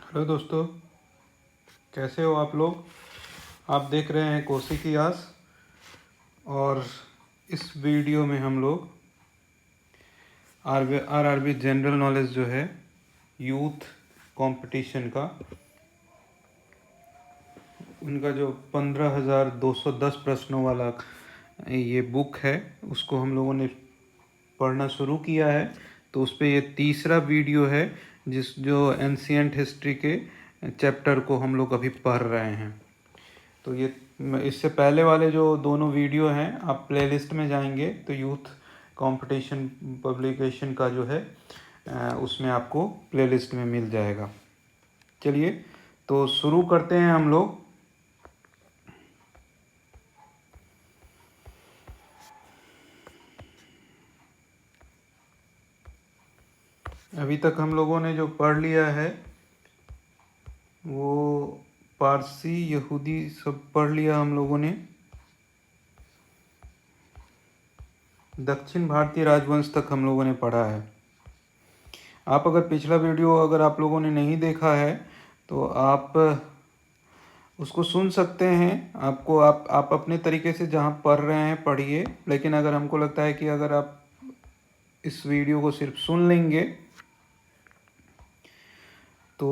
Hello दोस्तों, कैसे हो आप लोग। आप देख रहे हैं कोसी की आस। और इस वीडियो में हम लोग आर बी जनरल नॉलेज जो है यूथ कंपटीशन का, उनका जो 15,210 प्रश्नों वाला ये बुक है उसको हम लोगों ने पढ़ना शुरू किया है। तो उस पे ये तीसरा वीडियो है जो एंशियंट हिस्ट्री के चैप्टर को हम लोग अभी पढ़ रहे हैं। तो ये इससे पहले वाले जो दोनों वीडियो हैं, आप प्लेलिस्ट में जाएंगे तो यूथ कंपटीशन पब्लिकेशन का जो है उसमें आपको प्लेलिस्ट में मिल जाएगा। चलिए तो शुरू करते हैं हम लोग। अभी तक हम लोगों ने जो पढ़ लिया है वो पारसी यहूदी सब पढ़ लिया हम लोगों ने। दक्षिण भारतीय राजवंश तक हम लोगों ने पढ़ा है। आप अगर पिछला वीडियो अगर आप लोगों ने नहीं देखा है तो आप उसको सुन सकते हैं। आपको आप अपने तरीके से जहाँ पढ़ रहे हैं पढ़िए, लेकिन अगर हमको लगता है कि अगर आप इस वीडियो को सिर्फ सुन लेंगे तो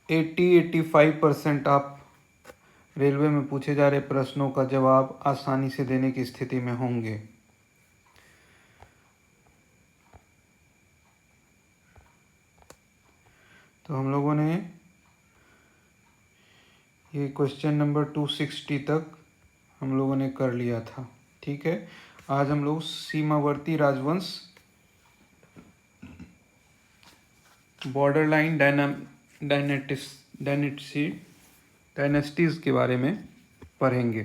80-85% आप रेलवे में पूछे जा रहे प्रश्नों का जवाब आसानी से देने की स्थिति में होंगे। तो हम लोगों ने ये क्वेश्चन नंबर 260 तक हम लोगों ने कर लिया था। ठीक है, आज हम लोग सीमावर्ती राजवंश, बॉर्डर लाइन डायनेस्टीज के बारे में पढ़ेंगे।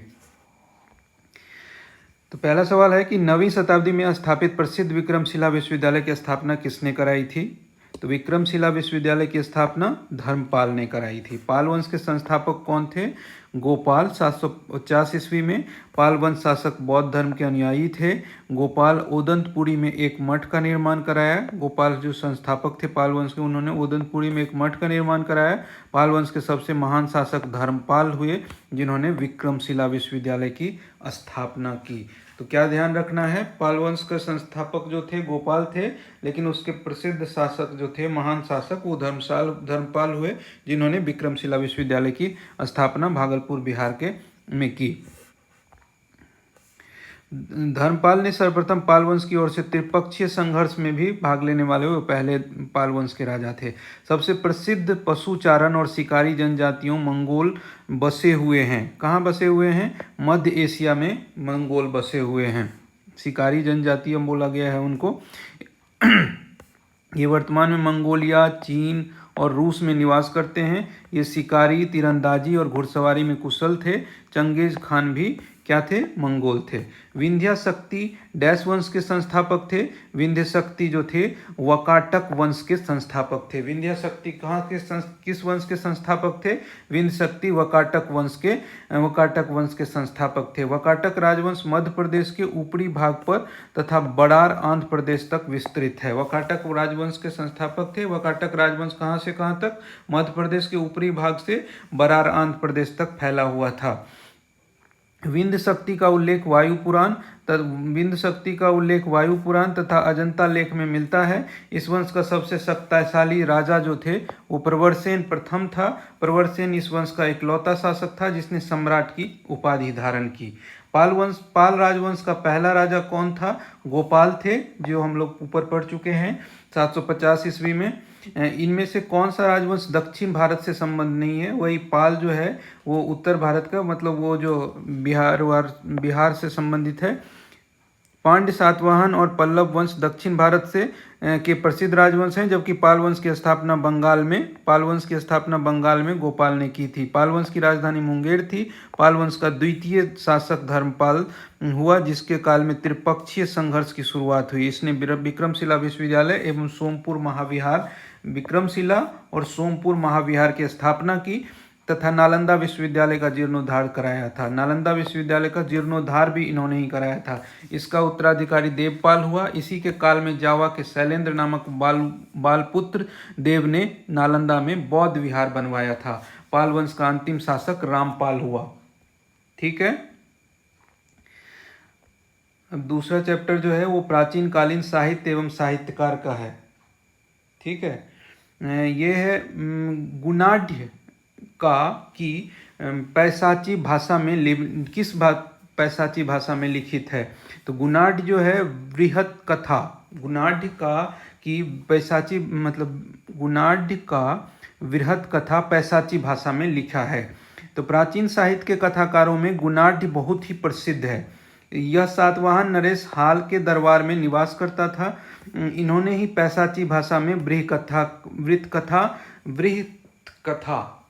तो पहला सवाल है कि 9वीं शताब्दी में स्थापित प्रसिद्ध विक्रमशिला विश्वविद्यालय की स्थापना किसने कराई थी। तो विक्रमशिला विश्वविद्यालय की स्थापना धर्मपाल ने कराई थी। पाल वंश के संस्थापक कौन थे। गोपाल 750 ईस्वी में। पाल वंश शासक बौद्ध धर्म के अनुयायी थे। गोपाल ओदंतपुरी में एक मठ का निर्माण कराया। गोपाल जो संस्थापक थे पाल वंश के, उन्होंने ओदंतपुरी में एक मठ का निर्माण कराया। पाल वंश के सबसे महान शासक धर्मपाल हुए जिन्होंने विक्रमशिला विश्वविद्यालय की स्थापना की। तो क्या ध्यान रखना है, पाल वंश के संस्थापक जो थे गोपाल थे, लेकिन उसके प्रसिद्ध शासक जो थे, महान शासक, वो धर्मपाल हुए जिन्होंने विक्रमशिला विश्वविद्यालय की स्थापना भागलपुर बिहार के में की। धर्मपाल ने सर्वप्रथम पाल वंश की ओर से त्रिपक्षीय संघर्ष में भी भाग लेने वाले वो पहले पाल वंश के राजा थे। सबसे प्रसिद्ध पशु चारण और शिकारी जनजातियों मंगोल बसे हुए हैं। कहाँ बसे हुए हैं। मध्य एशिया में मंगोल बसे हुए हैं। शिकारी जनजातियाँ बोला गया है उनको। ये वर्तमान में मंगोलिया, चीन और रूस में निवास करते हैं। ये शिकारी, तीरंदाजी और घुड़सवारी में कुशल थे। चंगेज खान भी क्या थे, मंगोल थे। विंध्या शक्ति डैश वंश के संस्थापक थे। विंध्य शक्ति जो थे वकाटक वंश के संस्थापक थे। विंध्या शक्ति किस वंश के संस्थापक थे। विंध्य शक्ति वकाटक वंश के संस्थापक थे। वकाटक राजवंश मध्य प्रदेश के ऊपरी भाग पर तथा बड़ार आंध्र प्रदेश तक विस्तृत है। वकाटक राजवंश के संस्थापक थे। वकाटक राजवंश कहाँ से कहाँ तक, मध्य प्रदेश के ऊपरी भाग से बरार आंध्र प्रदेश तक फैला हुआ था। विंध्य शक्ति का उल्लेख वायु पुराण तथा अजंता लेख में मिलता है। इस वंश का सबसे शक्तिशाली राजा जो थे वो प्रवरसेन प्रथम था। प्रवरसेन इस वंश का इकलौता शासक था जिसने सम्राट की उपाधि धारण की। पाल राजवंश का पहला राजा कौन था। गोपाल थे, जो हम लोग ऊपर पढ़ चुके हैं 750 ईस्वी में। इनमें से कौन सा राजवंश दक्षिण भारत से संबंध नहीं है। वही पाल जो है वो उत्तर भारत का, मतलब वो जो बिहार से संबंधित है। पांड्य, सातवाहन और पल्लव वंश दक्षिण भारत से के प्रसिद्ध राजवंश हैं, जबकि पाल वंश की स्थापना बंगाल में गोपाल ने की थी। पाल वंश की राजधानी मुंगेर थी। पाल वंश का द्वितीय शासक धर्मपाल हुआ, जिसके काल में त्रिपक्षीय संघर्ष की शुरुआत हुई। इसने विक्रमशिला विश्वविद्यालय विक्रमशिला और सोमपुर महाविहार की स्थापना की। तथा नालंदा विश्वविद्यालय का जीर्णोद्धार कराया था। नालंदा विश्वविद्यालय का जीर्णोद्धार भी इन्होंने ही कराया था। इसका उत्तराधिकारी देवपाल हुआ। इसी के काल में जावा के शैलेंद्र नामक बालपुत्र देव ने नालंदा में बौद्ध विहार बनवाया था। पाल वंश का अंतिम शासक रामपाल हुआ। ठीक है। अब दूसरा चैप्टर जो है वो प्राचीन कालीन साहित्य एवं साहित्यकार का है। ठीक है। ये है गुणाढ़ का कि पैसाची भाषा में पैसाची भाषा में लिखित है। तो गुणाढ़ जो है बृहत कथा, गुणाढ़ का कि पैसाची मतलब गुणाढ़ का बृहत कथा पैसाची भाषा में लिखा है। तो प्राचीन साहित्य के कथाकारों में गुणाढ़ बहुत ही प्रसिद्ध है। यह सातवाहन नरेश हाल के दरबार में निवास करता था। इन्होंने ही पैसाची भाषा में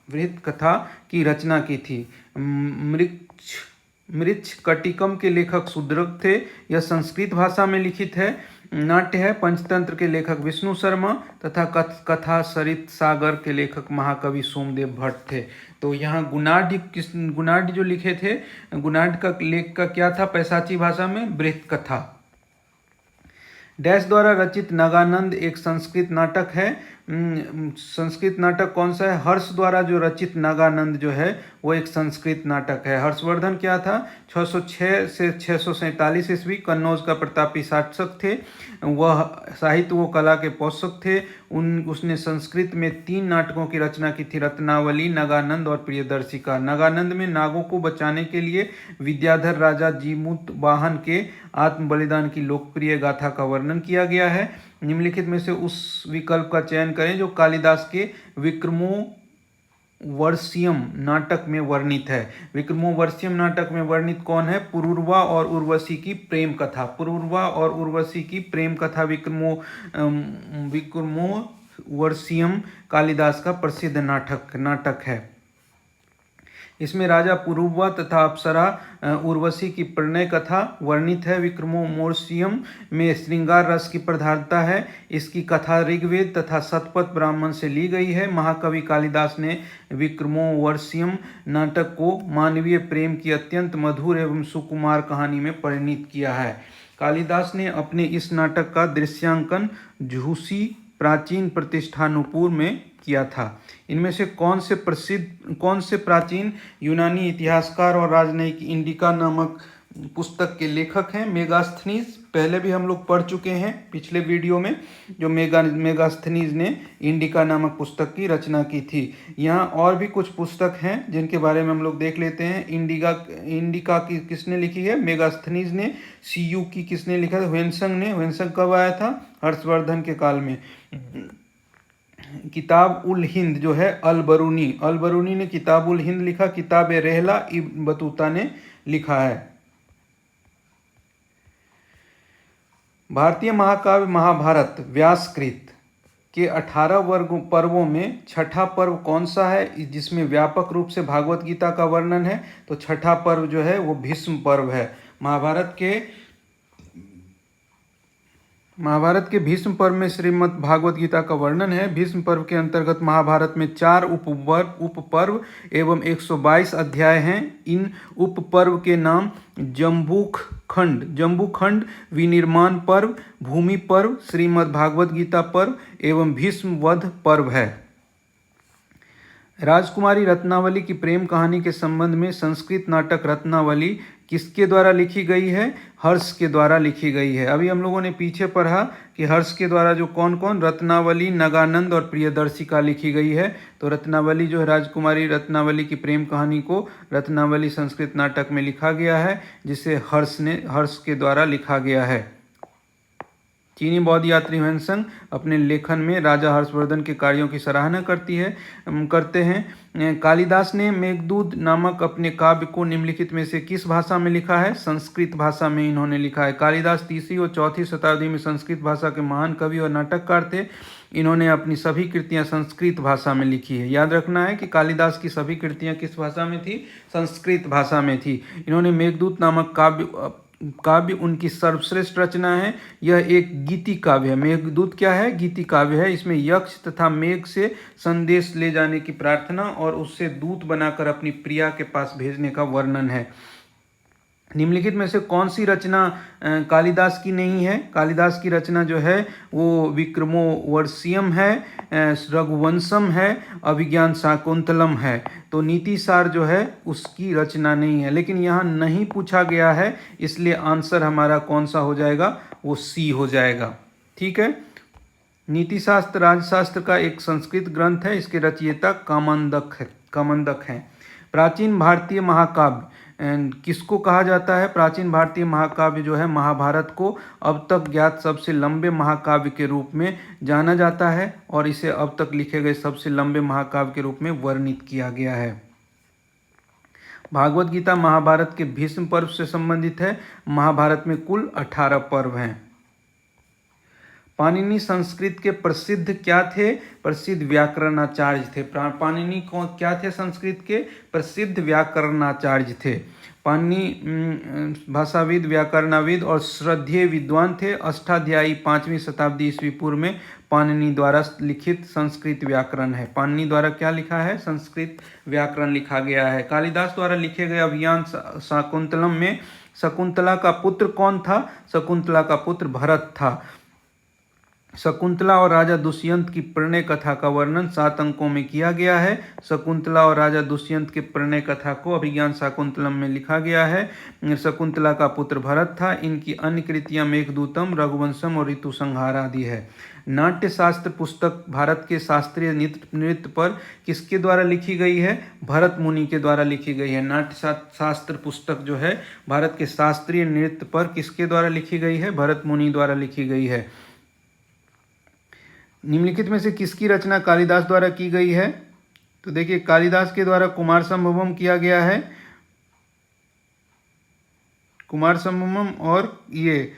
वृहत कथा की रचना की थी। मृच्छ कटिकम के लेखक सुदृढ़ थे। यह संस्कृत भाषा में लिखित है। नाट्य है पंचतंत्र के लेखक विष्णु शर्मा तथा कथा सरित सागर के लेखक महाकवि सोमदेव भट्ट थे। तो यहाँ गुणाढ़ जो लिखे थे, गुणाढ़ का लेख का क्या था पैसाची भाषा में बृहत कथा। डैश द्वारा रचित नगानंद एक संस्कृत नाटक है। संस्कृत नाटक कौन सा है? हर्ष द्वारा जो रचित नगानंद जो है वो एक संस्कृत नाटक है। हर्षवर्धन क्या था? 606 से 647 ईस्वी कन्नौज का प्रतापी शासक थे। वह साहित्य व कला के पोषक थे। उसने संस्कृत में 3 नाटकों की रचना की थी, रत्नावली, नगानंद और प्रियदर्शिका। नगानंद में नागों को बचाने के लिए विद्याधर राजा जीमूत वाहन के आत्म बलिदान की लोकप्रिय गाथा का वर्णन किया गया है। निम्नलिखित में से उस विकल्प का चयन करें जो कालिदास के विक्रमोर्वशीयम नाटक में वर्णित है। विक्रमोर्वशीयम नाटक में वर्णित कौन है? पुरूरवा और उर्वशी की प्रेम कथा। पुरूरवा और उर्वशी की प्रेम कथा विक्रमोर्वशीयम कालिदास का प्रसिद्ध नाटक है। इसमें राजा पुरूरवा तथा अप्सरा उर्वशी की प्रणय कथा वर्णित है। विक्रमोर्वशीयम में श्रृंगार रस की प्रधानता है। इसकी कथा ऋग्वेद तथा शतपथ ब्राह्मण से ली गई है। महाकवि कालिदास ने विक्रमोर्वशीयम नाटक को मानवीय प्रेम की अत्यंत मधुर एवं सुकुमार कहानी में परिणत किया है। कालिदास ने अपने इस नाटक का दृश्यांकन झूसी प्राचीन प्रतिष्ठानुपुर में किया था। इनमें से कौन से प्राचीन यूनानी इतिहासकार और राजनयिक इंडिका नामक पुस्तक के लेखक हैं? मेगास्थनीज, पहले भी हम लोग पढ़ चुके हैं पिछले वीडियो में, जो मेगास्थनीज ने इंडिका नामक पुस्तक की रचना की थी। यहाँ और भी कुछ पुस्तक हैं जिनके बारे में हम लोग देख लेते हैं। इंडिका की किसने लिखी है? मेगास्थनीज ने। सीयू की किसने लिखा था? ह्वेनसंग ने। ह्वेनसंग कब आया था? हर्षवर्धन के काल में। किताब उल हिंद जो है अल-बरूनी ने किताब उल हिंद लिखा। किताब रेहला इब्न बतूता ने लिखा है। भारतीय महाकाव्य महाभारत व्यासकृत के 18 पर्वों में छठा पर्व कौन सा है जिसमें व्यापक रूप से भागवत गीता का वर्णन है? तो छठा पर्व जो है वो भीष्म पर्व है। महाभारत के भीष्म पर्व में श्रीमद् भागवत गीता का वर्णन है। भीष्म पर्व के अंतर्गत महाभारत में 4 उपपर्व एवं 122 अध्याय हैं। इन उपपर्व के नाम जम्बूखंड, विनिर्माण पर्व, भूमि पर्व, श्रीमद् भागवत गीता पर्व एवं भीष्म वध पर्व है। राजकुमारी रत्नावली की प्रेम कहानी के संबंध में संस्कृत नाटक रत्नावली किसके द्वारा लिखी गई है? हर्ष के द्वारा लिखी गई है। अभी हम लोगों ने पीछे पढ़ा कि हर्ष के द्वारा जो कौन रत्नावली, नगानंद और प्रियदर्शिका लिखी गई है। तो रत्नावली जो है राजकुमारी रत्नावली की प्रेम कहानी को रत्नावली संस्कृत नाटक में लिखा गया है, जिसे हर्ष के द्वारा लिखा गया है। चीनी बौद्ध यात्री ह्वेनसंग अपने लेखन में राजा हर्षवर्धन के कार्यों की सराहना करते हैं। कालिदास ने मेघदूत नामक अपने काव्य को निम्नलिखित में से किस भाषा में लिखा है? संस्कृत भाषा में इन्होंने लिखा है। कालिदास 3वीं और 4वीं शताब्दी में संस्कृत भाषा के महान कवि और नाटककार थे। इन्होंने अपनी सभी कृतियां संस्कृत भाषा में लिखी है। याद रखना है कि कालिदास की सभी कृतियां किस भाषा में थी? संस्कृत भाषा में थी। इन्होंने मेघदूत नामक काव्य काव्य उनकी सर्वश्रेष्ठ रचना है। यह एक गीति काव्य है। मेघदूत क्या है? गीति काव्य है। इसमें यक्ष तथा मेघ से संदेश ले जाने की प्रार्थना और उससे दूत बनाकर अपनी प्रिया के पास भेजने का वर्णन है। निम्नलिखित में से कौन सी रचना कालिदास की नहीं है? कालिदास की रचना जो है वो विक्रमोर्वशीयम है, रघुवंशम है, अभिज्ञान शाकुंतलम है। तो नीतिसार जो है उसकी रचना नहीं है, लेकिन यहाँ नहीं पूछा गया है, इसलिए आंसर हमारा कौन सा हो जाएगा? वो सी हो जाएगा। ठीक है। नीतिशास्त्र राजशास्त्र का एक संस्कृत ग्रंथ है। इसके रचयिता कामंदक हैं। प्राचीन भारतीय महाकाव्य किसको कहा जाता है? प्राचीन भारतीय महाकाव्य जो है महाभारत को अब तक ज्ञात सबसे लंबे महाकाव्य के रूप में जाना जाता है और इसे अब तक लिखे गए सबसे लंबे महाकाव्य के रूप में वर्णित किया गया है। भागवत गीता महाभारत के भीष्म पर्व से संबंधित है। महाभारत में कुल 18 पर्व हैं। पाणिनि संस्कृत के प्रसिद्ध क्या थे? प्रसिद्ध व्याकरणाचार्य थे। पाणिनि को क्या थे? संस्कृत के प्रसिद्ध व्याकरणाचार्य थे। पाणिनि भाषाविद, व्याकरणविद और श्रद्धेय विद्वान थे। अष्टाध्यायी 5वीं शताब्दी ईस्वी पूर्व में पाणिनि द्वारा लिखित संस्कृत व्याकरण है। पाणिनि द्वारा क्या लिखा है? संस्कृत व्याकरण लिखा गया है। कालिदास द्वारा लिखे गए अभिज्ञान शाकुंतलम में शकुंतला का पुत्र कौन था? शकुंतला का पुत्र भरत था। शकुंतला और राजा दुष्यंत की प्रणय कथा का वर्णन 7 अंकों में किया गया है। शकुंतला और राजा दुष्यंत के प्रणय कथा को अभिज्ञान शाकुंतलम में लिखा गया है। शकुंतला का पुत्र भरत था। इनकी अन्य कृतियां मेघदूतम, रघुवंशम और ऋतु संहार आदि है। नाट्य शास्त्र पुस्तक भारत के शास्त्रीय नृत्य पर किसके द्वारा लिखी गई है? भरत मुनि के द्वारा लिखी गई है। नाट्य शास्त्र पुस्तक जो है भारत के शास्त्रीय नृत्य पर किसके द्वारा लिखी गई है? भरत मुनि द्वारा लिखी गई है। निम्नलिखित में से किसकी रचना कालिदास द्वारा की गई है? तो देखिए, कालिदास के द्वारा कुमार संभवम किया गया है। कुमार संभवम और ये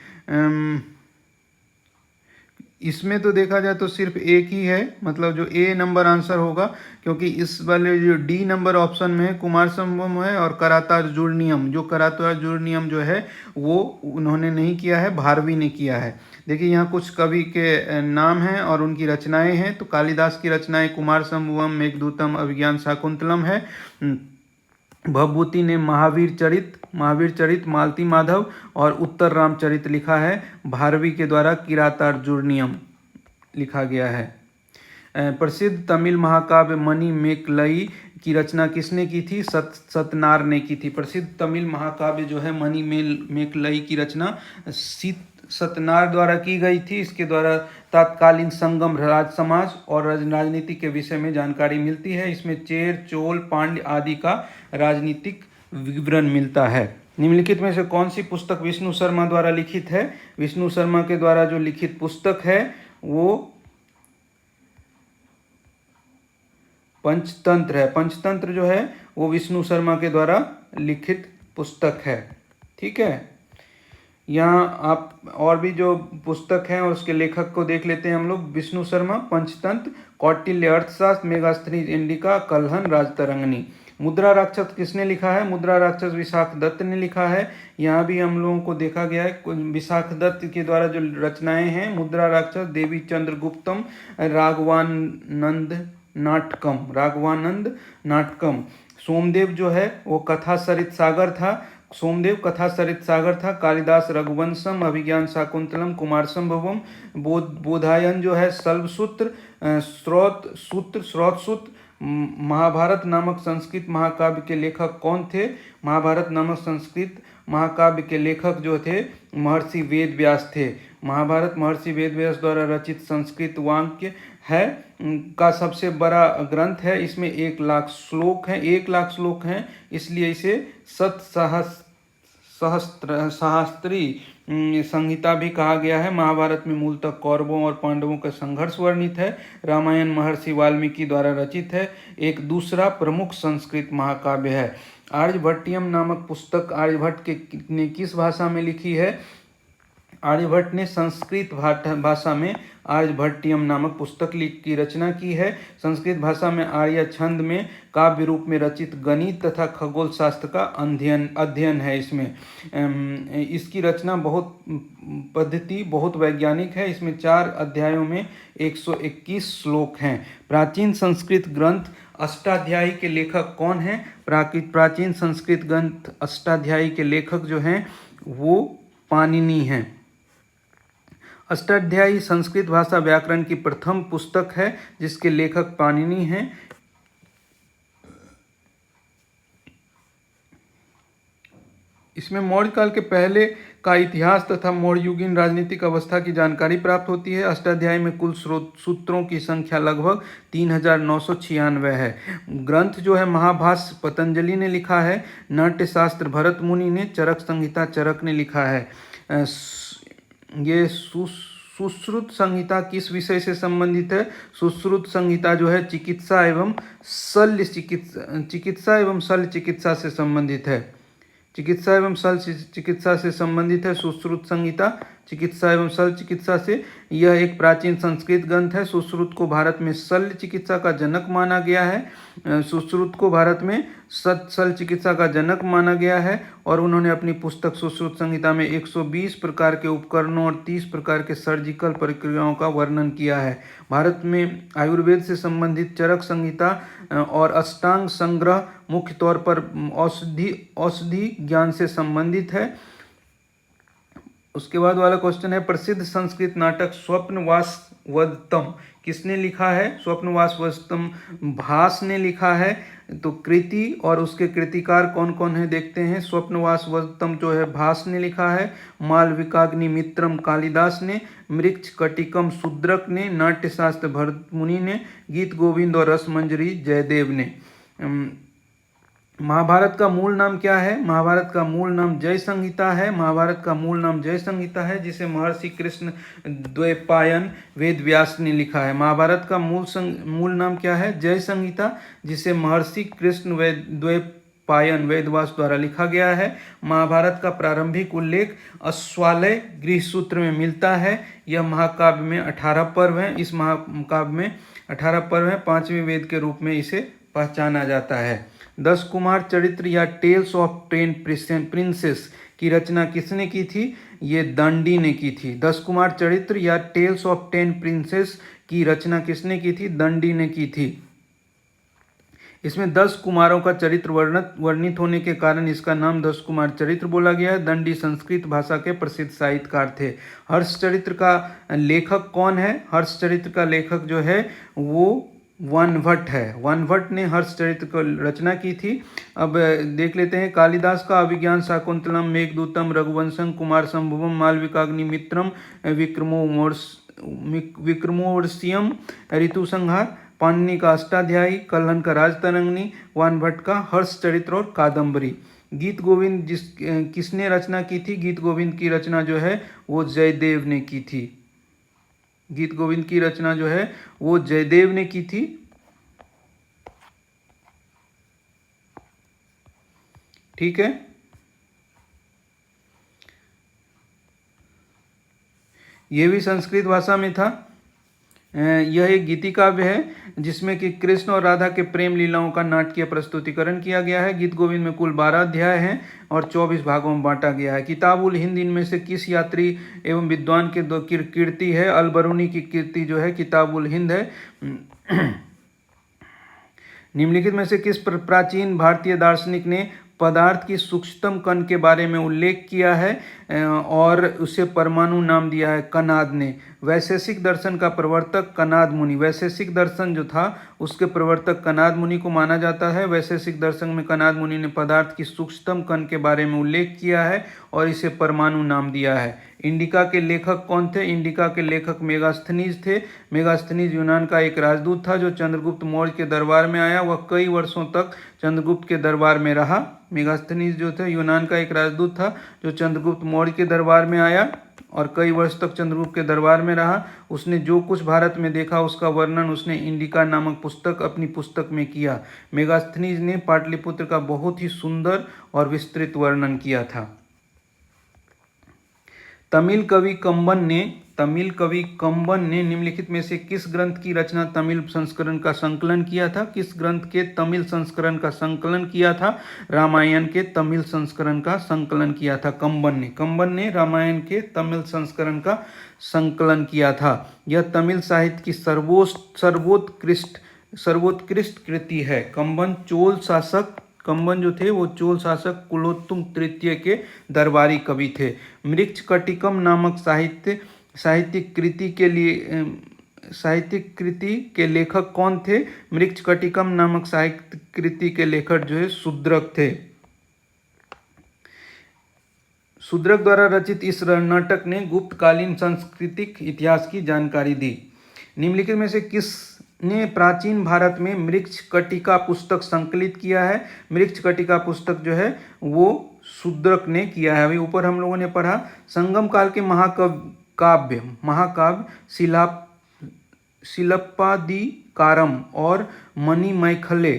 इसमें तो देखा जाए तो सिर्फ एक ही है, मतलब जो ए नंबर आंसर होगा, क्योंकि इस वाले जो डी नंबर ऑप्शन में है कुमार संभवम है और करातार्जुनीयम, जो करातार्जुनीयम जो है वो उन्होंने नहीं किया है, भारवी ने किया है। देखिए यहाँ कुछ कवि के नाम हैं और उनकी रचनाएं हैं। तो कालिदास की रचनाएं कुमार संभवम, मेघदूतम, अभिज्ञान शाकुंतलम है। भवभूति ने महावीर चरित, मालती माधव और उत्तर रामचरित लिखा है। भारवी के द्वारा किरातार्जुनीयम लिखा गया है। प्रसिद्ध तमिल महाकाव्य मणि मेकलई की रचना किसने की थी? सतनार ने की थी। प्रसिद्ध तमिल महाकाव्य जो है मणि मेकलई की रचना सतनार द्वारा की गई थी। इसके द्वारा तत्कालीन संगम राज समाज और राजनीति के विषय में जानकारी मिलती है। इसमें चेर, चोल, पांड्य आदि का राजनीतिक विवरण मिलता है। निम्नलिखित में से कौन सी पुस्तक विष्णु शर्मा द्वारा लिखित है? विष्णु शर्मा के द्वारा जो लिखित पुस्तक है वो पंचतंत्र है। पंचतंत्र जो है वो विष्णु शर्मा के द्वारा लिखित पुस्तक है। ठीक है। यहाँ आप और भी जो पुस्तक हैं और उसके लेखक को देख लेते हैं हम लोग। विष्णु शर्मा, पंचतंत्र, कौटिल्य अर्थशास्त्र, मेगास्थनी इंडिका, कलहन, राजतरंगिणी। मुद्रा राक्षस किसने लिखा है? मुद्रा राक्षस विशाख दत्त ने लिखा है। यहाँ भी हम लोगों को देखा गया है विशाख दत्त के द्वारा जो रचनाएं हैं। मुद्रा राक्षस, देवी चंद्रगुप्तम, राघवानंद नाटकम। सोमदेव जो है वो कथा सरित सागर था। कालिदास रघुवंशम, अभिज्ञान शाकुंतलम, कुमार संभवम। बोधायन जो है शल्वसूत्र, स्रोत। महाभारत नामक संस्कृत महाकाव्य के लेखक कौन थे? महाभारत नामक संस्कृत महाकाव्य के लेखक जो थे महर्षि वेद व्यास थे। महाभारत महर्षि वेद व्यास द्वारा रचित संस्कृत वाक्य है का सबसे बड़ा ग्रंथ है। इसमें 1 लाख श्लोक हैं, इसलिए इसे सहस्त्री संहिता भी कहा गया है। महाभारत में मूलतः कौरवों और पांडवों का संघर्ष वर्णित है। रामायण महर्षि वाल्मीकि द्वारा रचित है। एक दूसरा प्रमुख संस्कृत महाकाव्य है। आर्यभट्टियम नामक पुस्तक आर्यभट्ट ने किस भाषा में लिखी है? आर्यभट्ट ने संस्कृत भाषा में आर्यभट्टियम नामक पुस्तक की रचना की है। संस्कृत भाषा में आर्य छंद में काव्य रूप में रचित गणित तथा खगोल शास्त्र का अध्ययन है। इसमें इसकी रचना पद्धति बहुत वैज्ञानिक है। इसमें 4 अध्यायों में 121 श्लोक हैं। प्राचीन संस्कृत ग्रंथ अष्टाध्यायी के लेखक कौन हैं? प्राचीन संस्कृत ग्रंथ अष्टाध्यायी के लेखक जो हैं वो पाणिनि हैं। अष्टाध्यायी संस्कृत भाषा व्याकरण की प्रथम पुस्तक है जिसके लेखक पाणिनि हैं। इसमें मौर्य काल के पहले का इतिहास तथा मौर्ययुगीन राजनीतिक अवस्था की जानकारी प्राप्त होती है। अष्टाध्यायी में कुल सूत्रों की संख्या लगभग 3996 है। ग्रंथ जो है महाभाष्य पतंजलि ने लिखा है। नाट्यशास्त्र भरत मुनि ने, चरक संहिता चरक ने लिखा है। ये सुश्रुत संहिता किस विषय से संबंधित है? सुश्रुत संहिता जो है चिकित्सा एवं शल्य चिकित्सा से संबंधित है। चिकित्सा एवं शल्य चिकित्सा से संबंधित है सुश्रुत संहिता। चिकित्सा एवं शल्य चिकित्सा से यह एक प्राचीन संस्कृत ग्रंथ है। सुश्रुत को भारत में शल्य चिकित्सा का जनक माना गया है। सुश्रुत को भारत में शल्य चिकित्सा का जनक माना गया है और उन्होंने अपनी पुस्तक सुश्रुत संहिता में 120 प्रकार के उपकरणों और 30 प्रकार के सर्जिकल प्रक्रियाओं का वर्णन किया है। भारत में आयुर्वेद से संबंधित चरक संहिता और अष्टांग संग्रह मुख्य तौर पर औषधि ज्ञान से संबंधित है। उसके बाद वाला क्वेश्चन है, प्रसिद्ध संस्कृत नाटक स्वप्नवासवदत्तम किसने लिखा है? स्वप्नवासवदत्तम भास ने लिखा है। तो कृति और उसके कृतिकार कौन कौन है देखते हैं। स्वप्नवासवदत्तम जो है भास ने लिखा है। मालविकाग्निमित्रम कालिदास ने, मृक्ष कटिकम शूद्रक ने, नाट्यशास्त्र भरत मुनि ने, गीत गोविंद और रसमंजरी जयदेव ने। महाभारत का मूल नाम क्या है? महाभारत का मूल नाम जय संहिता है। महाभारत का मूल नाम जय संहिता है जिसे महर्षि कृष्ण द्वैपायन वेद व्यास ने लिखा है। महाभारत का मूल नाम क्या है? जय संहिता, जिसे महर्षि कृष्ण द्वैपायन वेदव्यास द्वारा लिखा गया है। महाभारत का प्रारंभिक उल्लेख अश्वालय गृहसूत्र में मिलता है। यह महाकाव्य में 18 पर्व हैं। इस महाकाव्य में 18 पर्व हैं। 5वें वेद के रूप में इसे पहचाना जाता है। 10 कुमार चरित्र या टेल्स ऑफ 10 प्रिंसेस की रचना किसने की थी? ये दंडी ने की थी। 10 कुमार चरित्र या टेल्स ऑफ 10 प्रिंसेस की रचना किसने की थी? दंडी ने की थी। इसमें 10 कुमारों का चरित्र वर्णित होने के कारण इसका नाम 10 कुमार चरित्र बोला गया है। दंडी संस्कृत भाषा के प्रसिद्ध साहित्यकार थे। हर्षचरित्र का लेखक कौन है? हर्षचरित्र का लेखक जो है वो वानभट्ट है। वानभट्ट ने हर्षचरित्र को रचना की थी। अब देख लेते हैं। कालिदास का अभिज्ञान शाकुंतलम, मेघदूतम, रघुवंशम, कुमार संभवम, मालविकाग्निमित्रम, विक्रमोर्वशीयम, ऋतुसंहार, पाणिनि का अष्टाध्यायी, कल्हन का राजतरंगिणी, वानभट्ट का हर्षचरित्र और कादम्बरी। गीत गोविंद किसने रचना की थी? गीत गोविंद की रचना जो है वो जयदेव ने की थी। गीत गोविंद की रचना जो है वो जयदेव ने की थी। ठीक है। यह भी संस्कृत भाषा में था। यह एक गीति काव्य है जिसमें कि कृष्ण और राधा के प्रेम लीलाओं का नाटकीय प्रस्तुतिकरण किया गया है। गीत गोविंद में कुल 12 अध्याय हैं और 24 भागों में बांटा गया है। किताब उल हिंद इनमें से किस यात्री एवं विद्वान के दो कीर्ति है? अल-बरूनी की कीर्ति जो है किताब उल हिंद है। निम्नलिखित में से किस प्राचीन भारतीय दार्शनिक ने पदार्थ की सूक्ष्मतम कण के बारे में उल्लेख किया है और उसे परमाणु नाम दिया है? कनाद ने। वैशेषिक दर्शन का प्रवर्तक कनाद मुनि। वैशेषिक दर्शन जो था उसके प्रवर्तक कनाद मुनि को माना जाता है। वैशेषिक दर्शन में कनाद मुनि ने पदार्थ की सूक्ष्मतम कण के बारे में उल्लेख किया है और इसे परमाणु नाम दिया है। इंडिका के लेखक कौन थे? इंडिका के लेखक मेगास्थनीज थे। मेगास्थनीज यूनान का एक राजदूत था जो चंद्रगुप्त मौर्य के दरबार में आया। वह कई वर्षों तक चंद्रगुप्त के दरबार में रहा। मेगास्थनीज जो थे यूनान का एक राजदूत था जो चंद्रगुप्त मौर्य के दरबार में आया और कई वर्ष तक चंद्रगुप्त के दरबार में रहा। उसने जो कुछ भारत में देखा उसका वर्णन उसने इंडिका नामक पुस्तक अपनी पुस्तक में किया। मेगास्थनीज ने पाटलिपुत्र का बहुत ही सुंदर और विस्तृत वर्णन किया था। तमिल कवि कंबन ने निम्नलिखित में से किस ग्रंथ की रचना तमिल संस्करण का संकलन किया था? किस ग्रंथ के तमिल संस्करण का संकलन किया था? रामायण के तमिल संस्करण का संकलन किया था कंबन ने रामायण के तमिल संस्करण का संकलन किया था। यह तमिल साहित्य की सर्वोत्कृष्ट कृति है। कंबन जो थे वो चोल शासक कुलोत्तुंग तृतीय के दरबारी कवि थे। मृच्छकटिकम नामक साहित्यिक कृति के लेखक कौन थे? मृच्छकटिकम नामक साहित्यिक कृति के लेखक जो है शूद्रक थे। शूद्रक द्वारा रचित इस नाटक ने गुप्तकालीन सांस्कृतिक इतिहास की जानकारी दी। निम्नलिखित में से किसने प्राचीन भारत में मृच्छकटिका पुस्तक संकलित किया है? मृच्छकटिका पुस्तक जो है वो शूद्रक ने किया है। अभी ऊपर हम लोगों ने पढ़ा संगम काल के महाकाव्य शिलप्पादिकारम और मणिमैखले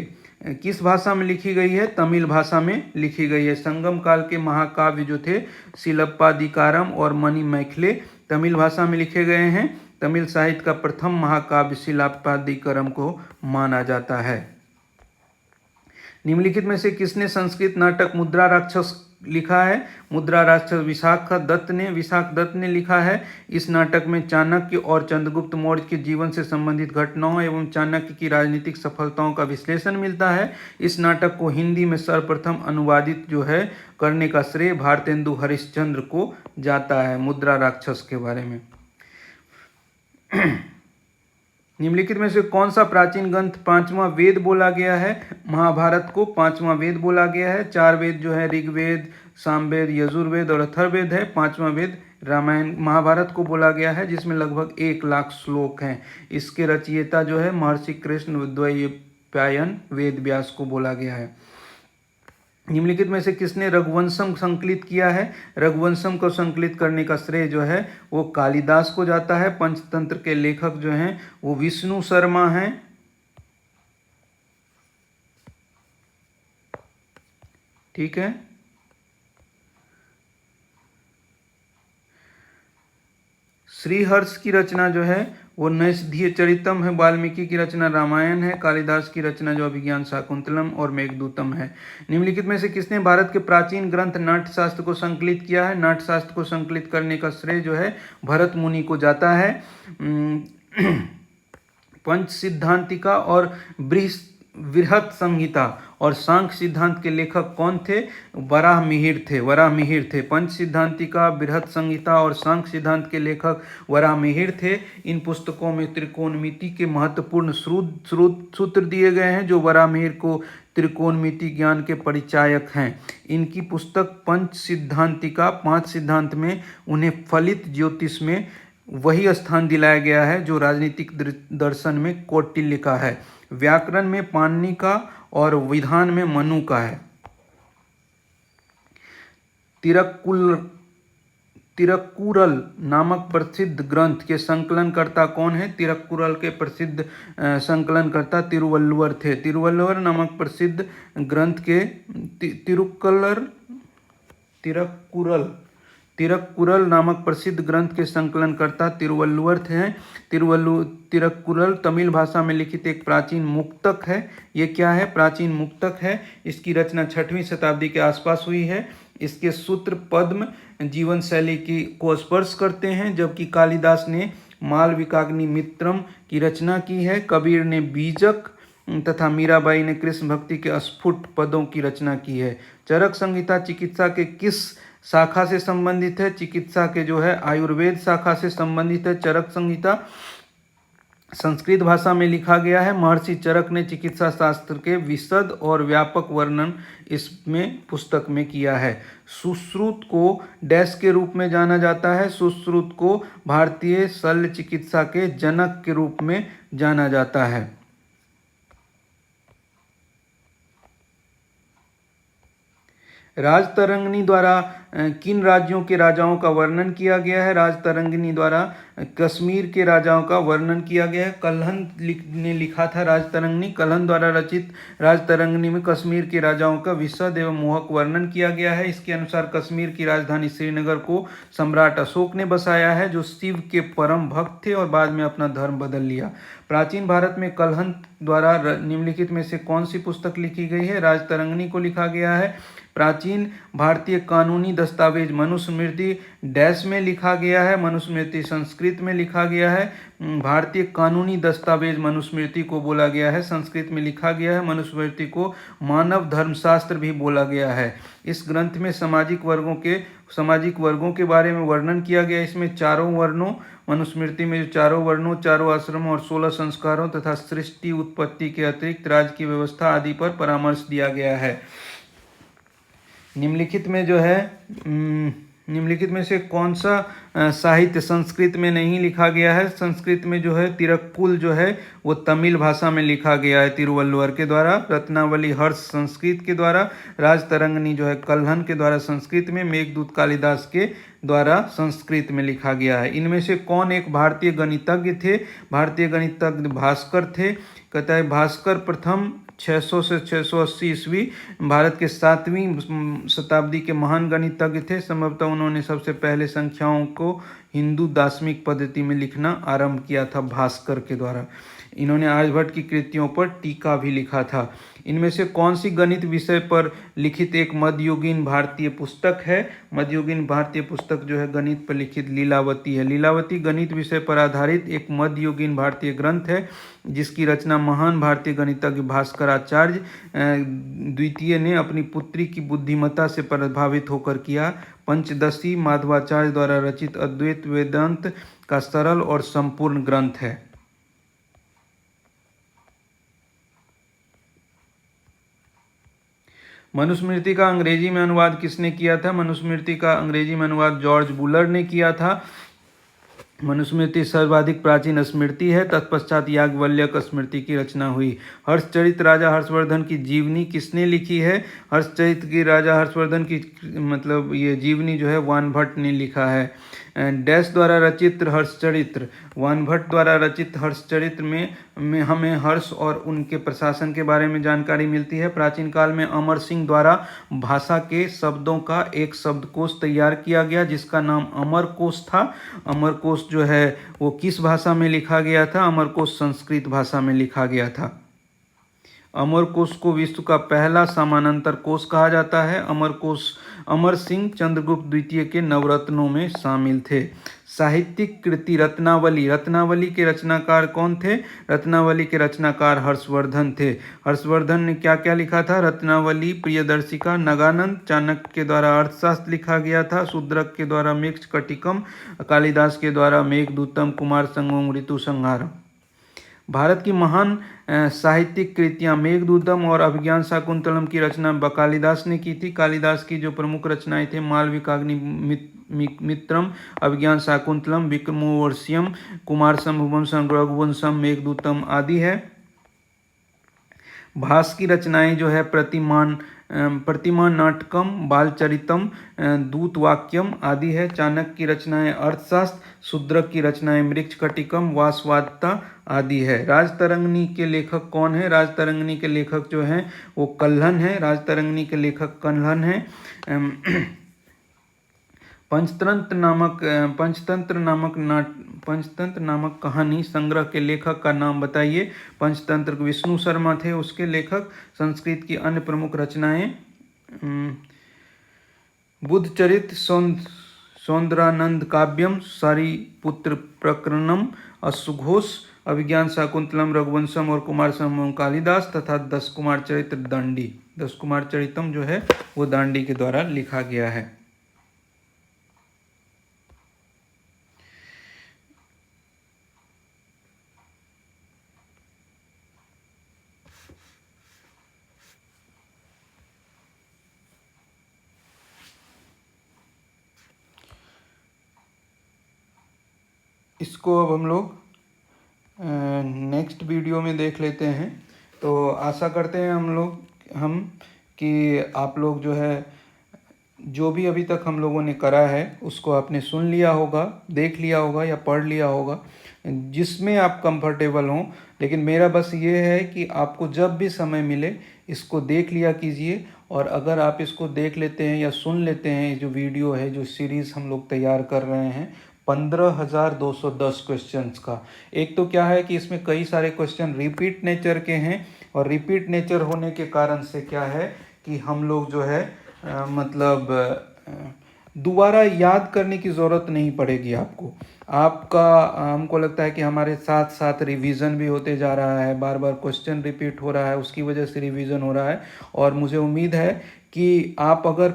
किस भाषा में लिखी गई है? तमिल भाषा में लिखी गई है। संगम काल के महाकाव्य जो थे शिलप्पादिकारम और मणिमैखले तमिल भाषा में लिखे गए हैं। तमिल साहित्य का प्रथम महाकाव्य शिलप्पादिकारम को माना जाता है। निम्नलिखित में से किसने संस्कृत नाटक मुद्रा राक्षस लिखा है? मुद्रा राक्षस विशाख दत्त ने लिखा है। इस नाटक में चाणक्य और चंद्रगुप्त मौर्य के जीवन से संबंधित घटनाओं एवं चाणक्य की राजनीतिक सफलताओं का विश्लेषण मिलता है। इस नाटक को हिंदी में सर्वप्रथम अनुवादित जो है करने का श्रेय भारतेंदु हरिश्चंद्र को जाता है। मुद्रा राक्षस के बारे में निम्नलिखित में से कौन सा प्राचीन ग्रंथ पांचवा वेद बोला गया है? महाभारत को पांचवा वेद बोला गया है। चार वेद जो है ऋग्वेद, सामवेद, यजुर्वेद और अथर्ववेद है। पांचवा वेद रामायण महाभारत को बोला गया है, जिसमें लगभग 1,00,000 श्लोक हैं। इसके रचयिता जो है महर्षि कृष्ण द्वैपायन वेद व्यास को बोला गया है। निम्नलिखित में से किसने रघुवंशम संकलित किया है? रघुवंशम को संकलित करने का श्रेय जो है वो कालिदास को जाता है। पंचतंत्र के लेखक जो हैं वो विष्णु शर्मा हैं। ठीक है। श्रीहर्ष की रचना जो है वो नैषधीय चरितम है। वाल्मीकि की रचना रामायण है। कालिदास की रचना जो अभिज्ञान शाकुंतलम और मेघदूतम है। निम्नलिखित में से किसने भारत के प्राचीन ग्रंथ नाट्यशास्त्र को संकलित किया है? नाट्यशास्त्र को संकलित करने का श्रेय जो है भरत मुनि को जाता है। पंच सिद्धांतिका और बृहत संहिता और सांख्य सिद्धांत के लेखक कौन थे? वराहमिहिर थे। पंच सिद्धांतिका, बृहत संहिता और सांख्य सिद्धांत के लेखक वराहमिहिर थे। इन पुस्तकों में त्रिकोणमिति के महत्वपूर्ण सूत्र दिए गए हैं, जो वराहमिहिर को त्रिकोणमिति ज्ञान के परिचायक हैं। इनकी पुस्तक पंच सिद्धांतिका 5 सिद्धांत में उन्हें फलित ज्योतिष में वही स्थान दिलाया गया है जो राजनीतिक दर्शन में कौटिल्य का है, व्याकरण में पाणिनि का और विधान में मनु का है। तिरुक्कुरल नामक प्रसिद्ध ग्रंथ के संकलनकर्ता कौन है? तिरुक्कुरल के प्रसिद्ध संकलनकर्ता तिरुवल्लुवर थे। तिरुवल्लुवर नामक प्रसिद्ध ग्रंथ के तिरुक्कुरल नामक प्रसिद्ध ग्रंथ के संकलनकर्ता तिरुवल्लुवर थे। तिरुक्कुरल तमिल भाषा में लिखित एक प्राचीन मुक्तक है। ये क्या है? प्राचीन मुक्तक है। इसकी रचना 6वीं शताब्दी के आसपास हुई है। इसके सूत्र पद्म जीवन शैली को स्पर्श करते हैं, जबकि कालिदास ने मालविकाग्निमित्रम की रचना की है। कबीर ने बीजक तथा मीराबाई ने कृष्ण भक्ति के अस्फुट पदों की रचना की है। चरक संहिता चिकित्सा के किस शाखा से संबंधित है? चिकित्सा के जो है आयुर्वेद शाखा से संबंधित है। चरक संहिता संस्कृत भाषा में लिखा गया है। महर्षि चरक ने चिकित्सा शास्त्र के विशद और व्यापक वर्णन इसमें पुस्तक में किया है। सुश्रुत को डैश के रूप में जाना जाता है? सुश्रुत को भारतीय शल्य चिकित्सा के जनक के रूप में जाना जाता है। राजतरंगिणी द्वारा किन राज्यों के राजाओं का वर्णन किया गया है? राजतरंगिणी द्वारा कश्मीर के राजाओं का वर्णन किया गया है। कल्हन ने लिखा था राजतरंगिणी। कल्हन द्वारा रचित राजतरंगिणी में कश्मीर के राजाओं का विशद एवं मोहक वर्णन किया गया है। इसके अनुसार कश्मीर की राजधानी श्रीनगर को सम्राट अशोक ने बसाया है, जो शिव के परम भक्त थे और बाद में अपना धर्म बदल लिया। प्राचीन भारत में कल्हन द्वारा निम्नलिखित में से कौन सी पुस्तक लिखी गई है? राजतरंगिणी को लिखा गया है। प्राचीन भारतीय कानूनी दस्तावेज मनुस्मृति डैश में लिखा गया है। मनुस्मृति संस्कृत में लिखा गया है। भारतीय कानूनी दस्तावेज मनुस्मृति को बोला गया है, संस्कृत में लिखा गया है। मनुस्मृति को मानव धर्मशास्त्र भी बोला गया है। इस ग्रंथ में सामाजिक वर्गों के बारे में वर्णन किया गया। इसमें चारों वर्णों, मनुस्मृति में जो चारों वर्णों, चारों आश्रमों और 16 संस्कारों तथा सृष्टि उत्पत्ति के अतिरिक्त राज्य की व्यवस्था आदि पर परामर्श दिया गया है। निम्नलिखित में से कौन सा साहित्य संस्कृत में नहीं लिखा गया है? संस्कृत में जो है तिरुक्कुल जो है वो तमिल भाषा में लिखा गया है तिरुवल्लुवर के द्वारा। रत्नावली हर्ष संस्कृत के द्वारा। राजतरंगिणी जो है कल्हन के द्वारा संस्कृत में। मेघदूत कालिदास के द्वारा संस्कृत में लिखा गया है। इनमें से कौन एक भारतीय गणितज्ञ थे? भारतीय गणितज्ञ भास्कर थे। कहता है भास्कर प्रथम 600 से 680 ईस्वी भारत के 7वीं शताब्दी के महान गणितज्ञ थे। संभवतः उन्होंने सबसे पहले संख्याओं को हिंदू दार्शनिक पद्धति में लिखना आरंभ किया था भास्कर के द्वारा। इन्होंने आर्यभट्ट की कृतियों पर टीका भी लिखा था। इनमें से कौन सी गणित विषय पर लिखित एक मध्ययुगीन भारतीय पुस्तक है? मध्ययुगीन भारतीय पुस्तक जो है गणित पर लिखित लीलावती है। लीलावती गणित विषय पर आधारित एक मध्ययुगीन भारतीय ग्रंथ है, जिसकी रचना महान भारतीय गणितज्ञ भास्कराचार्य द्वितीय ने अपनी पुत्री की बुद्धिमत्ता से प्रभावित होकर किया। पंचदशी माधवाचार्य द्वारा रचित अद्वैत वेदांत का सरल और संपूर्ण ग्रंथ है। मनुस्मृति का अंग्रेजी में अनुवाद किसने किया था? मनुस्मृति का अंग्रेजी में अनुवाद जॉर्ज बुलर ने किया था। मनुस्मृति सर्वाधिक प्राचीन स्मृति है। तत्पश्चात याज्ञवल्क्य स्मृति की रचना हुई। हर्षचरित राजा हर्षवर्धन की जीवनी किसने लिखी है? हर्षचरित की राजा हर्षवर्धन की ये जीवनी जो है वानभट्ट ने लिखा है। डैश द्वारा रचित हर्षचरित्र, वानभट्ट द्वारा रचित हर्षचरित्र में हमें हर्ष और उनके प्रशासन के बारे में जानकारी मिलती है। प्राचीन काल में अमर सिंह द्वारा भाषा के शब्दों का एक शब्दकोश तैयार किया गया, जिसका नाम अमरकोश था। अमरकोश जो है वो किस भाषा में लिखा गया था? अमरकोश संस्कृत भाषा में लिखा गया था। अमरकोश को विश्व का पहला समानांतर कोश कहा जाता है। अमर सिंह चंद्रगुप्त द्वितीय के नवरत्नों में शामिल थे। साहित्यिक कृति रत्नावली, रत्नावली के रचनाकार कौन थे? रत्नावली के रचनाकार हर्षवर्धन थे। हर्षवर्धन ने क्या क्या लिखा था? रत्नावली, प्रियदर्शिका, नगानंद, चाणक्य के द्वारा अर्थशास्त्र लिखा गया था। शूद्रक के द्वारा मृच्छकटिकम, कालिदास के द्वारा मेघदूतम, कुमार संगमम, ऋतु संहारम। भारत की महान साहित्यिक कृतियां मेघदूतम और अभिज्ञान शाकुंतलम की रचना कालिदास ने की थी। कालिदास की जो प्रमुख रचनाएं थे मालविकाग्निमित्रम, अभिज्ञान शाकुंतलम, विक्रमोर्वशीयम, कुमार संभवंशम, रघुवंशम, मेघदूतम आदि है। भास की रचनाएं जो है प्रतिमा नाटकम, बालचरितम, दूतवाक्यम आदि है। चाणक्य की रचनाएं अर्थशास्त्र, शूद्रक की रचनाएं मृच्छकटिकम, वासवादता आदि है। राजतरंगिणी के लेखक कौन है? राजतरंगिणी के लेखक जो हैं वो कल्हन है। राजतरंगिणी के लेखक कल्हन है। पंचतंत्र नामक कहानी संग्रह के लेखक का नाम बताइए। पंचतंत्र विष्णु शर्मा थे उसके लेखक। संस्कृत की अन्य प्रमुख रचनाएं बुद्धचरित, सौंदरानंद काव्यम, सारिपुत्र प्रकरणम, अश्वघोष, अभिज्ञान शाकुंतलम, रघुवंशम और कुमार संभवम कालिदास तथा 10 कुमार चरित्र दांडी। 10 कुमार चरितम जो है वो दांडी के द्वारा लिखा गया है। इसको अब हम लोग नेक्स्ट वीडियो में देख लेते हैं। तो आशा करते हैं हम कि आप लोग जो है जो भी अभी तक हम लोगों ने करा है उसको आपने सुन लिया होगा, देख लिया होगा या पढ़ लिया होगा, जिसमें आप कंफर्टेबल हों। लेकिन मेरा बस ये है कि आपको जब भी समय मिले इसको देख लिया कीजिए। और अगर आप इसको देख लेते हैं या सुन लेते हैं, जो वीडियो है, जो सीरीज़ हम लोग तैयार कर रहे हैं 15,210 क्वेश्चंस का, एक तो क्या है कि इसमें कई सारे क्वेश्चन रिपीट नेचर के हैं। और रिपीट नेचर होने के कारण से क्या है कि हम लोग जो है मतलब दोबारा याद करने की ज़रूरत नहीं पड़ेगी आपको। आपका हमको लगता है कि हमारे साथ साथ रिवीजन भी होते जा रहा है, बार बार क्वेश्चन रिपीट हो रहा है, उसकी वजह से रिवीजन हो रहा है। और मुझे उम्मीद है कि आप अगर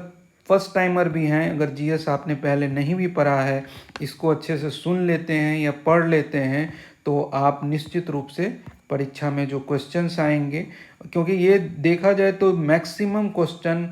फर्स्ट टाइमर भी हैं, अगर जीएस आपने पहले नहीं भी पढ़ा है, इसको अच्छे से सुन लेते हैं या पढ़ लेते हैं, तो आप निश्चित रूप से परीक्षा में जो क्वेश्चंस आएंगे, क्योंकि ये देखा जाए तो मैक्सिमम क्वेश्चन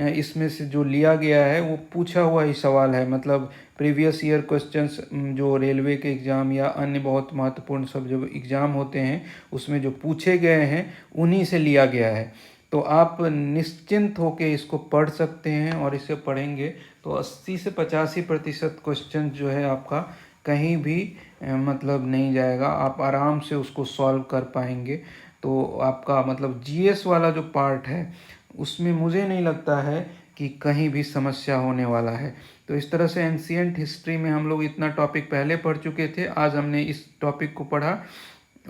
इसमें से जो लिया गया है वो पूछा हुआ ही सवाल है। मतलब प्रीवियस ईयर क्वेश्चंस जो रेलवे के एग्ज़ाम या अन्य बहुत महत्वपूर्ण सब जो एग्ज़ाम होते हैं उसमें जो पूछे गए हैं उन्हीं से लिया गया है। तो आप निश्चिंत होकर इसको पढ़ सकते हैं, और इसे पढ़ेंगे तो 80 से 85% क्वेश्चन जो है आपका कहीं भी मतलब नहीं जाएगा, आप आराम से उसको सॉल्व कर पाएंगे। तो आपका मतलब जीएस वाला जो पार्ट है उसमें मुझे नहीं लगता है कि कहीं भी समस्या होने वाला है। तो इस तरह से एंशिएंट हिस्ट्री में हम लोग इतना टॉपिक पहले पढ़ चुके थे, आज हमने इस टॉपिक को पढ़ा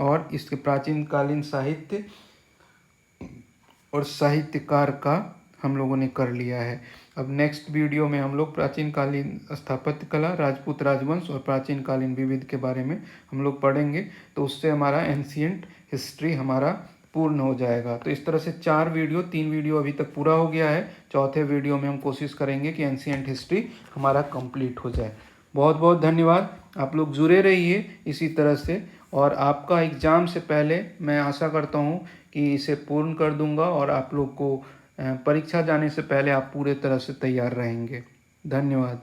और इसके प्राचीन कालीन साहित्य और साहित्यकार का हम लोगों ने कर लिया है। अब नेक्स्ट वीडियो में हम लोग प्राचीन कालीन स्थापत्य कला, राजपूत राजवंश और प्राचीन कालीन विविध के बारे में हम लोग पढ़ेंगे। तो उससे हमारा एंशिएंट हिस्ट्री हमारा पूर्ण हो जाएगा। तो इस तरह से 3 वीडियो अभी तक पूरा हो गया है। चौथे वीडियो में हम कोशिश करेंगे कि एंशिएंट हिस्ट्री हमारा कंप्लीट हो जाए। बहुत बहुत धन्यवाद। आप लोग जुड़े रहिए इसी तरह से, और आपका एग्ज़ाम से पहले मैं आशा करता हूँ कि इसे पूर्ण कर दूंगा और आप लोग को परीक्षा जाने से पहले आप पूरे तरह से तैयार रहेंगे। धन्यवाद।